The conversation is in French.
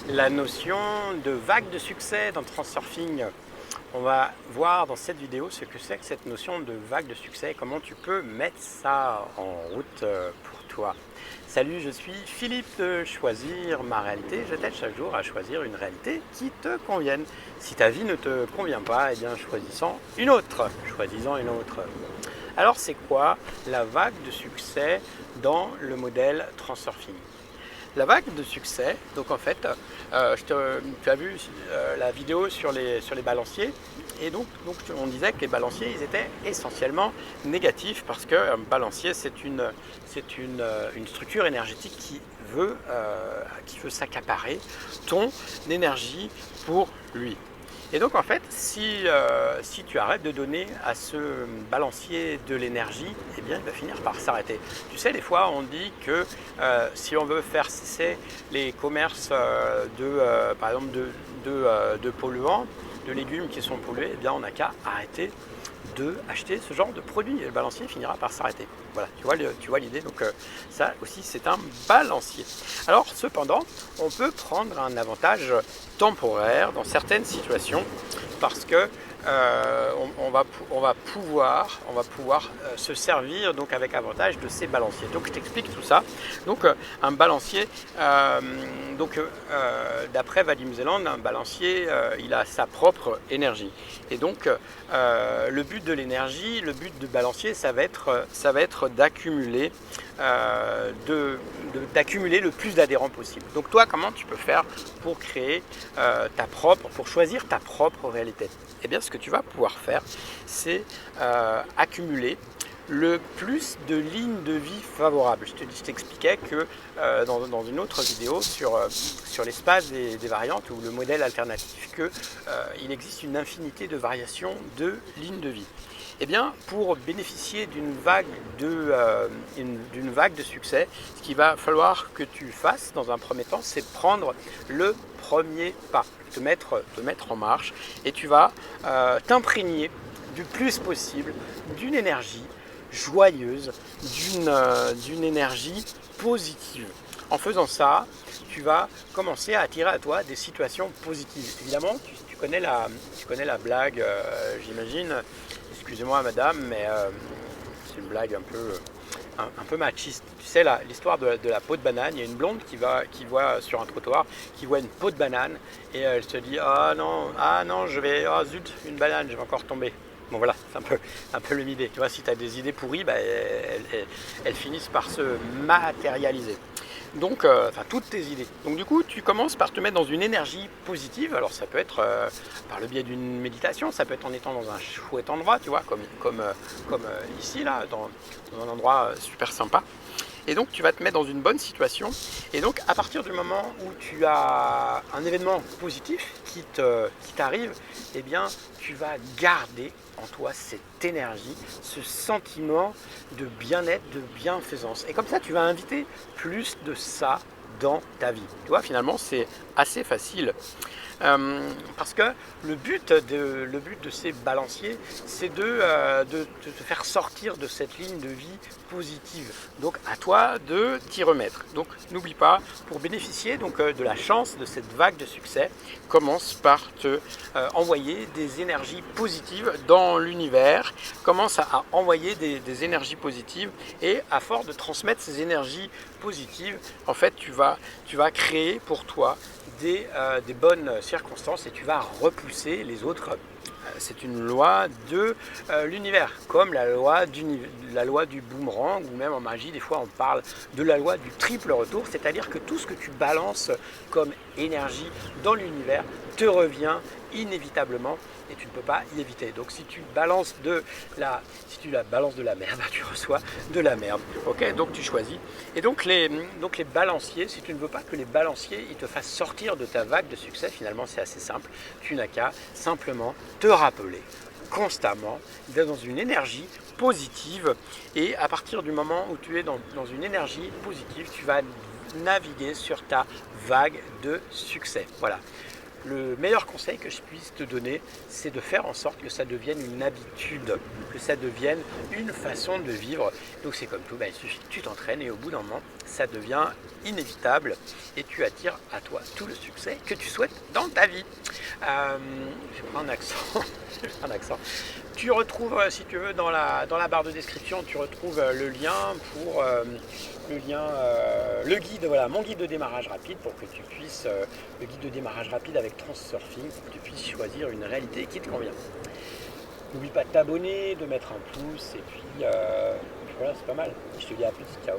la notion de vague de succès dans Transurfing. On va voir dans cette vidéo ce que c'est que cette notion de vague de succès et comment tu peux mettre ça en route pour toi. Salut, je suis Philippe de Choisir ma réalité. Je t'aide chaque jour à choisir une réalité qui te convienne. Si ta vie ne te convient pas, eh bien choisissant une autre. Choisissant une autre. Alors c'est quoi la vague de succès dans le modèle Transurfing? La vague de succès, donc en fait, tu as vu la vidéo sur les balanciers, et donc on disait que les balanciers ils étaient essentiellement négatifs parce qu'un balancier c'est une structure énergétique qui veut s'accaparer ton énergie pour lui. Et donc en fait, si tu arrêtes de donner à ce balancier de l'énergie, eh bien il va finir par s'arrêter. Tu sais, des fois on dit que si on veut faire cesser les commerces par exemple de polluants, de légumes qui sont pollués, eh bien on n'a qu'à arrêter d'acheter ce genre de produit et le balancier finira par s'arrêter. Voilà, tu vois l'idée, donc ça aussi c'est un balancier. Alors cependant, on peut prendre un avantage temporaire dans certaines situations parce que on va pouvoir se servir donc avec avantage de ces balanciers. Donc je t'explique tout ça. Donc un balancier, d'après Vadim Zeland, un balancier il a sa propre énergie. Et donc le but de l'énergie, le but du balancier, ça va être d'accumuler d'accumuler le plus d'adhérents possible. Donc toi, comment tu peux faire pour créer pour choisir ta propre réalité? Eh bien, ce que tu vas pouvoir faire, c'est accumuler le plus de lignes de vie favorables. Je t'expliquais que dans une autre vidéo sur l'espace des variantes ou le modèle alternatif, qu'il existe une infinité de variations de lignes de vie. Eh bien, pour bénéficier d'une vague de succès, ce qu'il va falloir que tu fasses dans un premier temps, c'est prendre le premier pas, te mettre en marche, et tu vas t'imprégner du plus possible d'une énergie joyeuse, d'une énergie positive. En faisant ça, tu vas commencer à attirer à toi des situations positives. Évidemment, tu connais la blague, j'imagine. Excusez-moi madame, mais c'est une blague un peu machiste. Tu sais, l'histoire de la peau de banane, il y a une blonde qui voit sur un trottoir, qui voit une peau de banane, et elle se dit ah non, zut, une banane, je vais encore tomber. Bon voilà, c'est un peu l'idée. Tu vois, si tu as des idées pourries, bah, elles finissent par se matérialiser. Donc, toutes tes idées. Donc du coup, tu commences par te mettre dans une énergie positive. Alors ça peut être par le biais d'une méditation, ça peut être en étant dans un chouette endroit, tu vois, comme ici, là, dans un endroit super sympa. Et donc tu vas te mettre dans une bonne situation. Et donc à partir du moment où tu as un événement positif qui t'arrive, eh bien tu vas garder en toi cette énergie, ce sentiment de bien-être, de bienfaisance. Et comme ça, tu vas inviter plus de ça dans ta vie. Tu vois, finalement, c'est assez facile. Parce que le but de ces balanciers, c'est de te faire sortir de cette ligne de vie positive. Donc à toi de t'y remettre. Donc n'oublie pas, pour bénéficier de la chance de cette vague de succès, commence par te envoyer des énergies positives dans l'univers. Commence à envoyer des énergies positives, et à force de transmettre ces énergies positives, en fait tu vas créer pour toi des bonnes circonstances, et tu vas repousser les autres. C'est une loi de l'univers, comme la loi du boomerang, ou même en magie, des fois on parle de la loi du triple retour, c'est-à-dire que tout ce que tu balances comme énergie dans l'univers te revient inévitablement, et tu ne peux pas y éviter. Donc si tu balances de la merde, tu reçois de la merde. Ok, donc tu choisis. Et donc les balanciers, si tu ne veux pas que les balanciers ils te fassent sortir de ta vague de succès, finalement c'est assez simple. Tu n'as qu'à simplement te rappeler constamment d'être dans une énergie positive, et à partir du moment où tu es dans une énergie positive, tu vas naviguer sur ta vague de succès. Voilà. Le meilleur conseil que je puisse te donner, c'est de faire en sorte que ça devienne une habitude, que ça devienne une façon de vivre. Donc c'est comme tout, il suffit que tu t'entraînes, et au bout d'un moment, ça devient inévitable, et tu attires à toi tout le succès. succès que tu souhaites dans ta vie. Je fais pas un accent. Je fais pas un accent. Tu retrouves, si tu veux, dans la barre de description, tu retrouves le lien pour le guide, voilà, mon guide de démarrage rapide pour que tu puisses, le guide de démarrage rapide avec Transurfing, pour que tu puisses choisir une réalité qui te convient. N'oublie pas de t'abonner, de mettre un pouce, et puis voilà, c'est pas mal. Je te dis à plus, ciao.